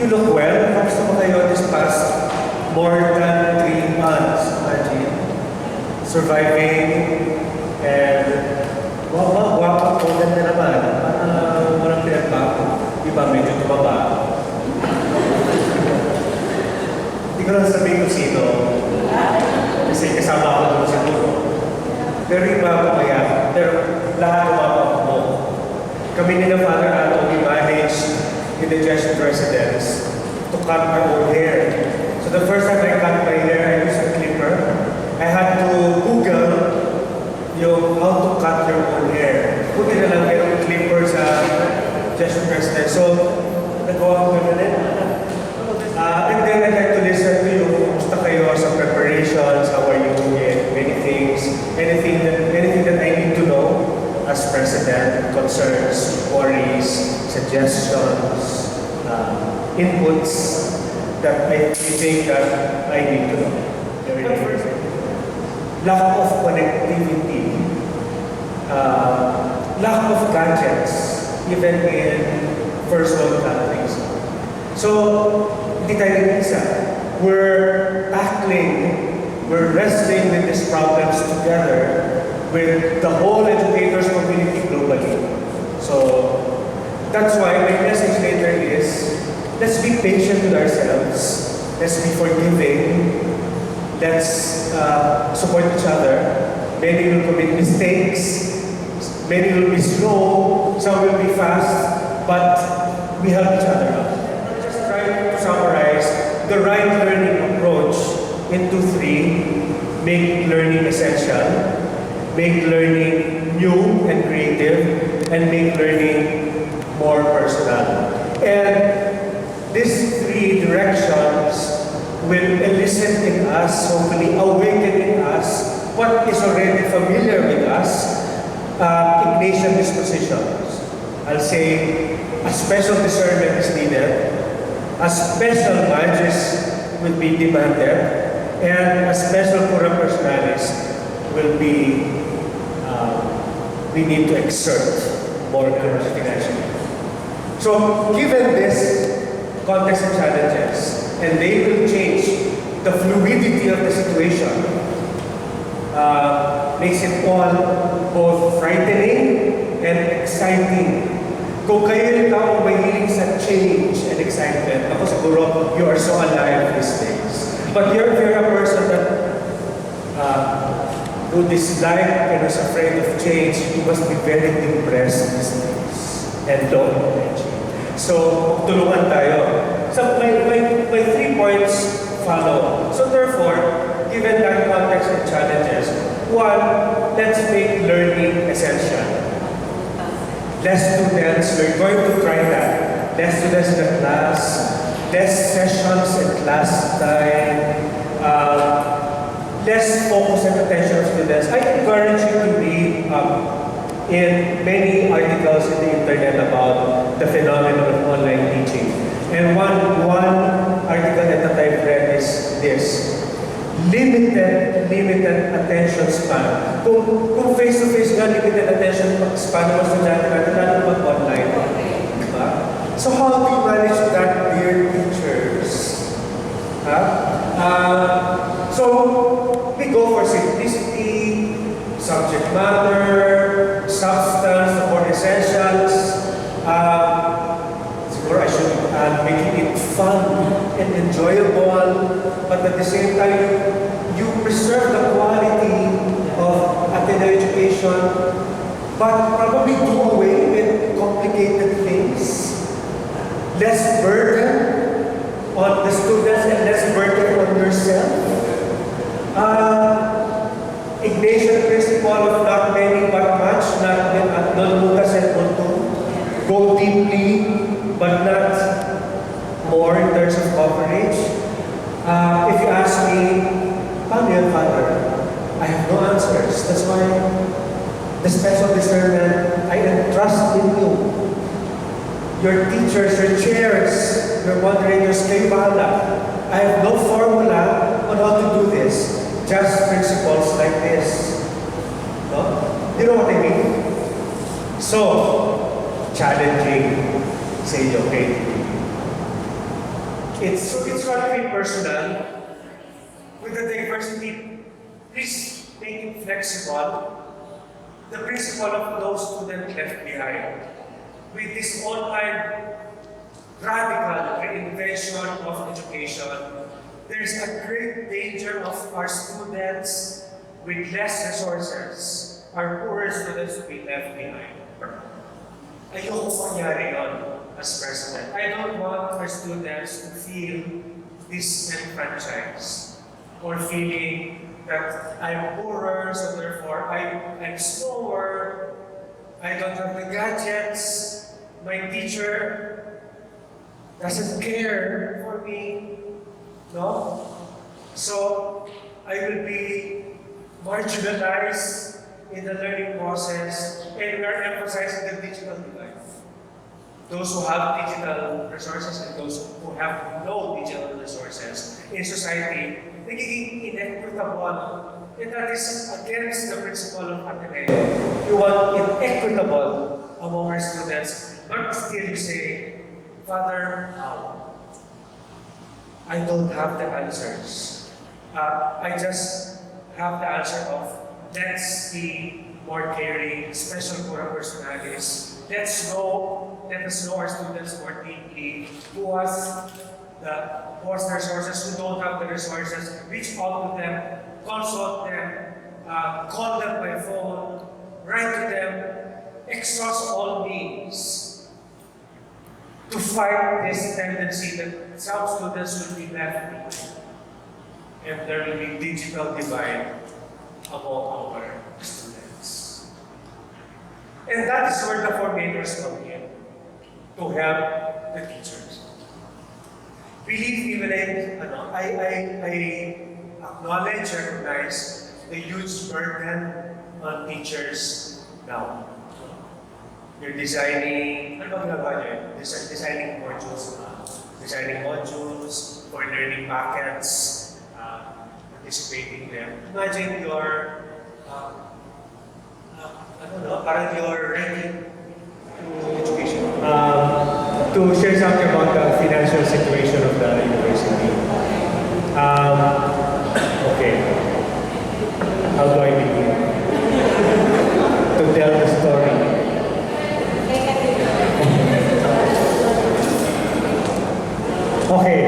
you look well. Kamusta mo kayo this past more than 3 months? Imagine. Surviving and wapa ko na naman. Walang pinagbago. Iba medyo tumaba. Hindi ko lang sabihin kung sino. Kasi kasama ako doon siguro. Pero iba pumaya. Pero lahat tumaba mo. Kami ni na Father Anto, we managed in the Jesuit residence to cut our own hair. So the first time I cut my hair, I used a clipper. I had to Google how to cut your own hair. Buti na lang mayroong clipper sa Jesuit residence. So, nagawa ko na rin. And then I'd like to listen to you. Kumusta kayo sa preparations? How are you with many things? Anything that I need to know as president, concerns, worries, suggestions, inputs that I think that I need to know. Lack of connectivity, lack of gadgets, even in first world countries. So, hindi tayo isa. We're wrestling with these problems together with the whole educators community globally. So, that's why my message later is, let's be patient with ourselves, let's be forgiving, let's support each other. Many will commit mistakes, many will be slow, some will be fast, but we help each other out. Just try to summarize the right learning approach into 3. Make learning essential, make learning new and creative, and make learning more personal. And these 3 directions will elicit in us, hopefully awaken in us, what is already familiar with us, Ignatian dispositions. I'll say a special discernment is needed, a special mindedness will be demanded, and a special pura personalis will be, we need to exert more curiosity. So, given this context and challenges, and they will change the fluidity of the situation, makes it all both frightening and exciting. Kung kayo rin ako mahilig sa change and excitement, ako siguro, you are so alive these days. But if you're a person that who disliked and was afraid of change, you must be very depressed these days and don't energy. So, tulungan tayo. So, my 3 points follow. So, therefore, given that context and challenges, 1, let's make learning essential. Less students, we're going to try that. Less students in the class, less sessions in class time, less focus and attention of students. I encourage you to read in many articles in the internet about the phenomenon of online teaching. And one article that I've read is this: limited attention span. Kung face-to-face nga, limited attention span ng estudyante natin, lalo mag-online. Diba? So how do you manage that, dear teachers? So we go for simplicity, subject matter, substance, the core essentials. Siguro I should making it fun and enjoyable, but at the same time, you preserve the quality of Ateneo education, but probably do away with complicated things. Less burden on the students and less burden on yourself. Ignatian principle of not many but much, not mutas and multum. Go deeply, but not more in terms of coverage. If you ask me, paano yan, Father? I have no answers. That's why the special discernment, I entrust in you. Your teachers, your chairs, your moderators, kayo bahala. I have no formula on how to do this. Just principles like this. No? You know what I mean? So, challenging, say, okay. it's going to be personal. With the diversity, please make it flexible. The principle of no student left behind. With this online radical reinvention of education, there is a great danger of our students with less resources, our poorer students, to be left behind. Ayoko mangyari yun as president. I don't want our students to feel disenfranchised or feeling that I'm poorer, so therefore I'm slower, I don't have the gadgets, my teacher doesn't care for me, no? So I will be marginalized in the learning process, and we are emphasizing the digital divide. Those who have digital resources and those who have no digital resources in society, nagiging inequitable. And that is against the principle of Ateneo. You want inequitable among our students, but still you say, Father, I don't have the answers. I just have the answer of, let's be more caring, special for our personalities. Let us know our students more deeply, who has the resources, who don't have the resources, reach out to them, consult them, call them by phone, write to them, exhaust all means to fight this tendency that some students will be left behind and there will be digital divide among our students. And that is where the formators come in, to help the teachers. Believe me when I acknowledge, recognize the huge burden on teachers now. You're designing, designing modules for learning packets, participating in them. Imagine you're, parang you're ready to education. To share something about the financial situation of the university. Okay. How do I begin? To tell the story. Okay,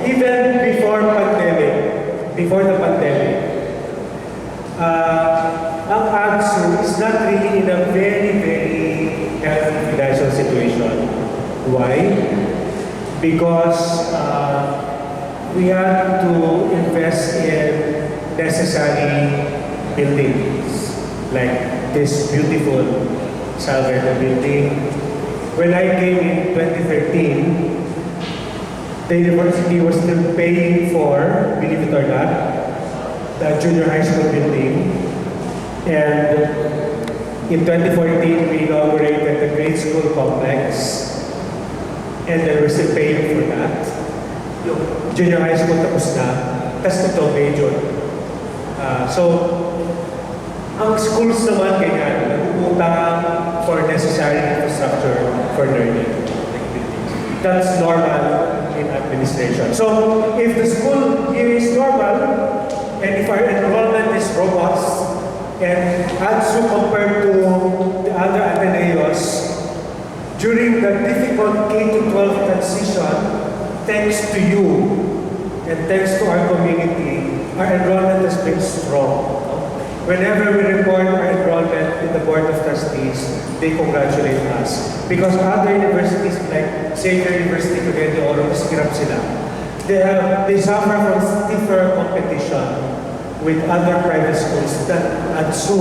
even before the pandemic, ang AdZU is not really in a very, very healthy financial situation. Why? Because we had to invest in necessary buildings, like this beautiful Salvador building. When I came in 2013, the university was still paying for, believe it or not, the junior high school building. And in 2014, we inaugurated the grade school complex. And then we're still paying for that. Yung junior high school tapos na, tapos ito major. So, ang schools naman ganyan, nag-utang for necessary infrastructure for learning. That's normal in administration. So, if the school year is normal, and if our enrollment is robust, and AdZU compared to the other Ateneos, during the difficult K-12 transition, thanks to you and thanks to our community, our enrollment has been strong. Whenever we report our enrollment in the Board of Trustees, they congratulate us. Because other universities like Xavier University, Karel, hirap sila. They suffer from stiffer competition with other private schools than AdZU.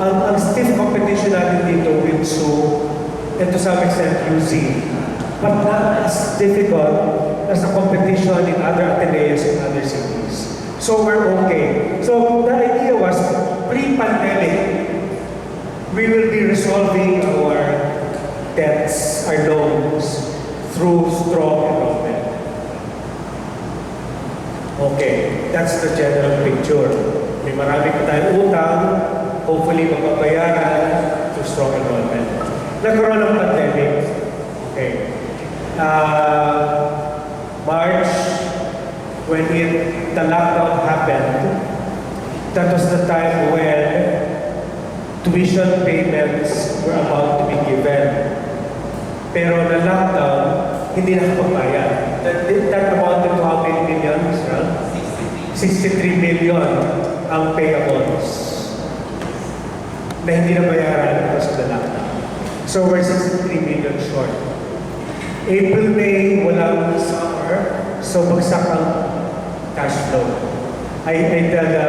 Ang stiff competition natin dito with SU and to some extent UZ, but not as difficult as the competition in other Ateneos in other cities. So we're okay. So the idea was, pre-pandemic, we will be resolving our debts, our loans, through strong enrollment. Okay, that's the general picture. May marami pa tayong utang, hopefully mapapayaran through strong enrollment. Nagkaroon ng pandemic. Okay. March when the lockdown happened, that was the time when tuition payments were about to be given. Pero na lockdown, hindi nakapagbayad. That amounted to how many millions? 63 million ang payables na hindi nabayaran because of the lockdown. So we're 63 million short. April, May, walang summer, so bagsak ang cash flow. I tell the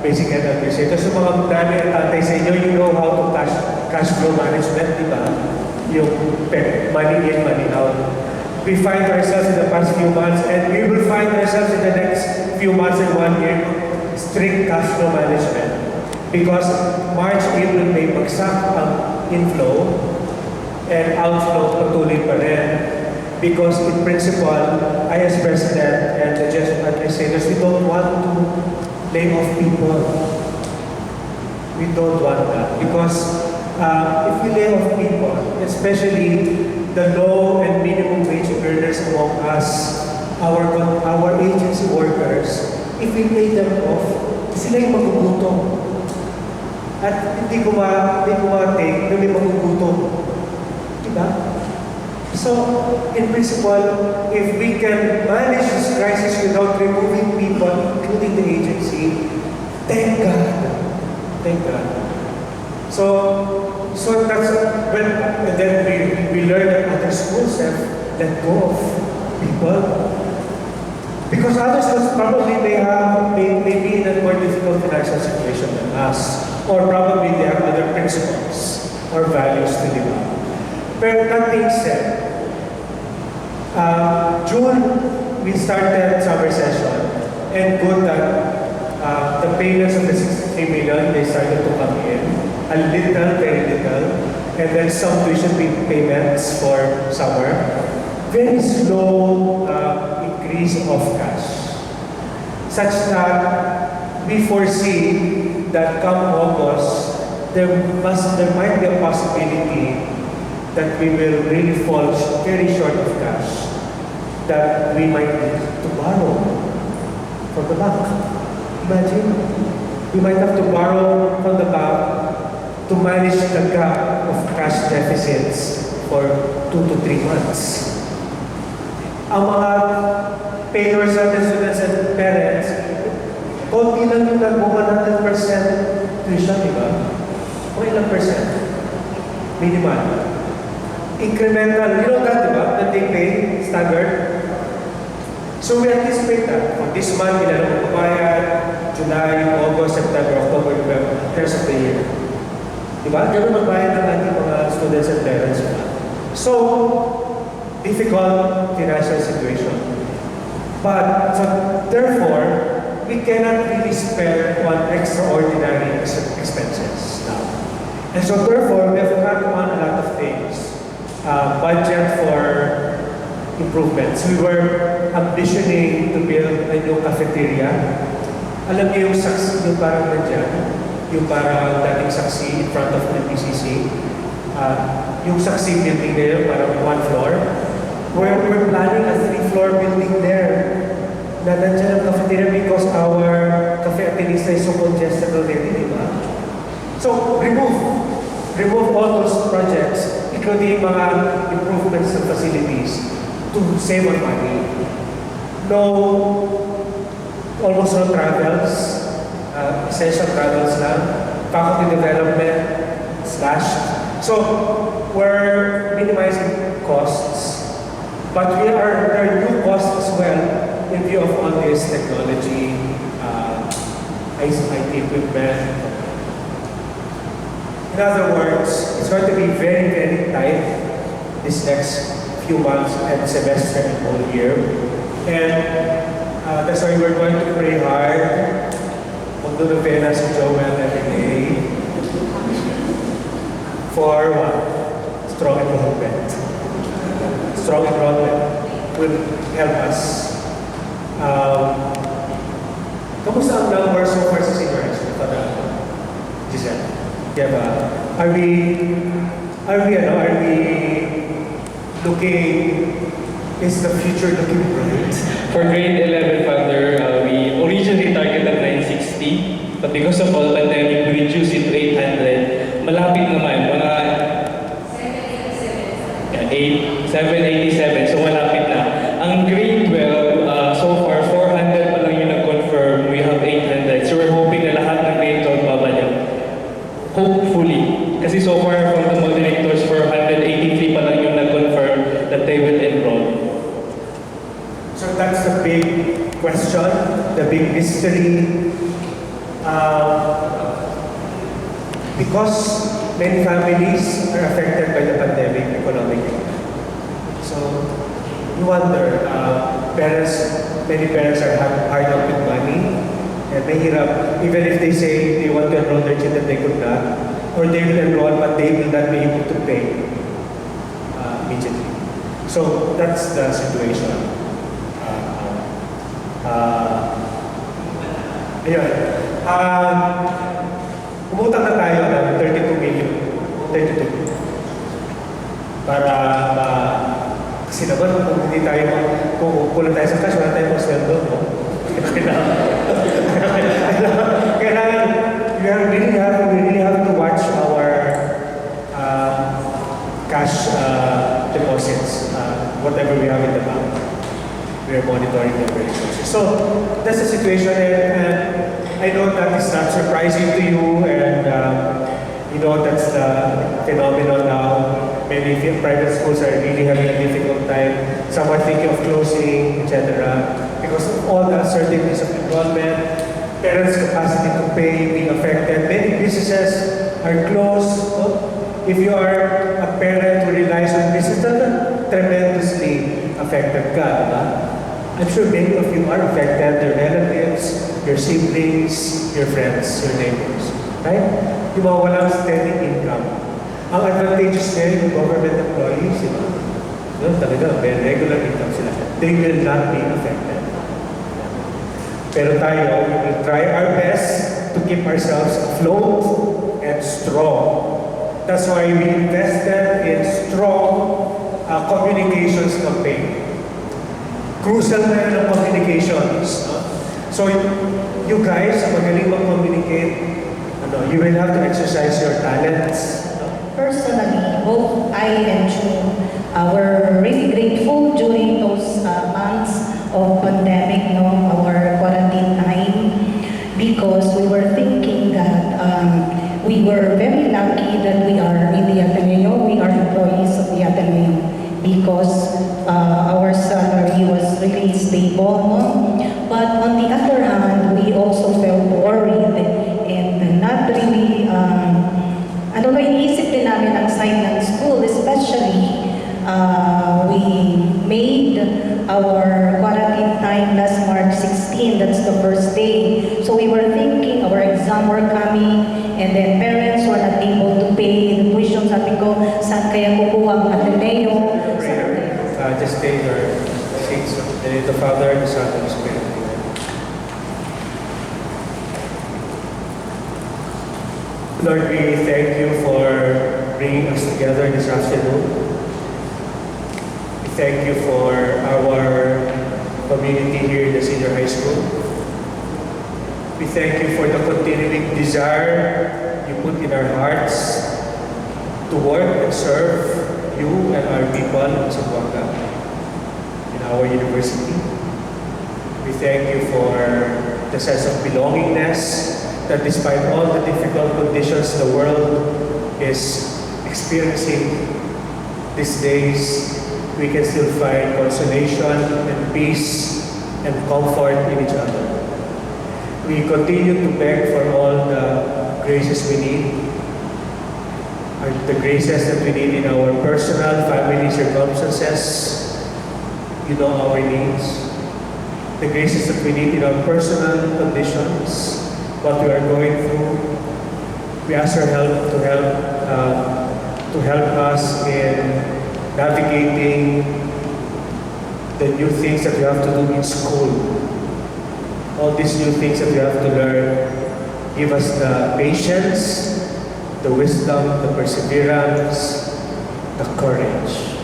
basic ed administrator, so mga dami at tatay sa inyo, you know how to cash flow management, di ba? Yung money in, money out. We find ourselves in the past few months, and we will find ourselves in the next few months and 1 year, strict cash flow management. Because March, April, May, bagsak ang inflow, and outflow patuloy pa rin. Because in principle, I as President and the administrators, we don't want to lay off people. We don't want that. Because if we lay off people, especially the low and minimum wage earners among us, our agency workers, if we lay them off, sila yung magugutom. At hindi ko ma-take na may magugutom. Diba? So, in principle, if we can manage this crisis without removing people, including the agency, thank God. Thank God. So that's when, and then we learn that other schools have let go of people. Because other schools probably may be in a more difficult financial situation than us. Or probably they have other principles or values to live up. But that being said, June, we started summer session, and good that the payments of the 63 million, they started to come in. A little, very little, and then some tuition payments for summer. Very slow increase of cash, such that we foresee that come August, there might be a possibility that we will really fall very short of cash, that we might need to borrow from the bank. Imagine, we might have to borrow from the bank to manage the gap of cash deficits for 2 to 3 months. Ang mga payers natin, students and parents, konti lang yung nag-100% tuition, di ba? O ilang percent? Minimal. Incremental, you know that, di ba? That they pay standard. So we anticipate that. For this month, ilan ang magbabayad, July, August, September, October, November, the rest of the year. Di ba? Ganun magbayad ng ating mga students and parents. So, difficult financial situation. But, so, therefore, we cannot really spend on extraordinary expenses now. And so, therefore, we have cut on a lot of things. Budget for improvements. We were ambitioning to build a new cafeteria. Alam niyo yung saksi, yung parang nandiyan, yung parang dating saksi in front of the PCC. Yung saksi building there, parang 1 floor. We're planning a 3-floor building there. Na nandiyan ang cafeteria because our cafe atenista is so congested already, di ba? So, remove all those projects, including mga improvements of facilities to save on money. Almost no travels, essential travels lang, faculty development, slashed. So, we're minimizing costs, but there are new costs as well in view of all this technology, IT equipment. In other words, it's going to be very, very tight this next few months and semester and whole year. And that's why we're going to pray hard. Magdo-novena si Joel every day for what? Strong enrollment. Strong enrollment will help us. Kamusta ang numbers so far sa senior high school? Giselle? Diba? Are we looking Is the future looking bright? For grade 11, Father, we originally targeted 960, but because of all pandemic, we reduced it to 800. Malapit naman, mga 787, so malapit na. Ang grade 12, so far, 400 pa lang yung nag-confirm, we have 800. So we're hoping na lahat ng grade 12 babalik. Hopefully. Kasi so far, from the moderators, 483 pa lang yung nag-confirm that they will enroll. So that's the big question, the big mystery. Because many families are affected by the pandemic economically. So you wonder, many parents are hard up with money, and mahirap, even if they say they want to enroll their children, they could not, or they will enroll but they will not be able to pay immediately. So that's the situation. Ayun. Umutang na tayo ng 32 million. 32. Para kasi naman kung hindi tayo kung kulang tayo sa cash, wala tayong pasweldo, no? Kailangan we really have to watch our cash deposits, whatever we have in the bank. We are monitoring them very closely. So that's the situation, and I know that is not surprising to you, and you know that's the phenomenon now. Many private schools are really having a difficult time. Some are thinking of closing, etc. Because of all the uncertainties of enrollment, parents' capacity to pay being affected. Many businesses are closed. If you are a parent who relies on business, tremendously affected ka, diba? I'm sure many of you are affected, your relatives, your siblings, your friends, your neighbors, right? Yung mga walang steady income. Ang advantageous ngayon yung government employees, diba? Talaga, may regular income sila. They will not be affected. Pero tayo, we will try our best to keep ourselves afloat and strong. That's why we invested in strong communications campaign. Crucial na yan ang communications. No? So you guys, magaling mag-communicate, you will have to exercise your talents. No? Personally, both I and June were really grateful during those months of pandemic, our quarantine time, because we were thinking that we were very lucky that we are in the Ateneo, we are employees of the Ateneo, because our salary was really stable. No? But on the other hand, we also felt worried and not really, iniisip din namin ang side ng school, especially we made our quarantine time last March 16, that's the first day. So we were thinking our exam were coming, and then parents were not able to pay the tuition. Sabi ko, saan kaya kukuha ang Ateneo? Just take your seats. The Father, the Son, and the Spirit. Lord, we thank you for bringing us together this afternoon. We thank you for our community here in the senior high school. We thank you for the continuing desire you put in our hearts to work and serve you and our people in Zamboanga, in our university. We thank you for the sense of belongingness that despite all the difficult conditions the world is experiencing these days, we can still find consolation and peace and comfort in each other. We continue to beg for all the graces we need, the graces that we need in our personal, family circumstances. You know our needs. The graces that we need in our personal conditions, what we are going through. We ask your help to help us in navigating the new things that we have to do in school. All these new things that we have to learn. Give us the patience, the wisdom, the perseverance, the courage.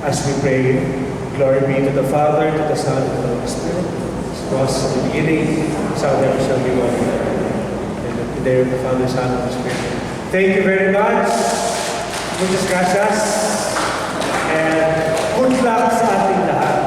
as we pray. Glory be to the Father, to the Son, and to the Holy Spirit. As it was in the beginning, so never shall be one. And the day of the Father, Son, and the Spirit. Thank you very much. Muchas gracias. And good luck sa ating lahat.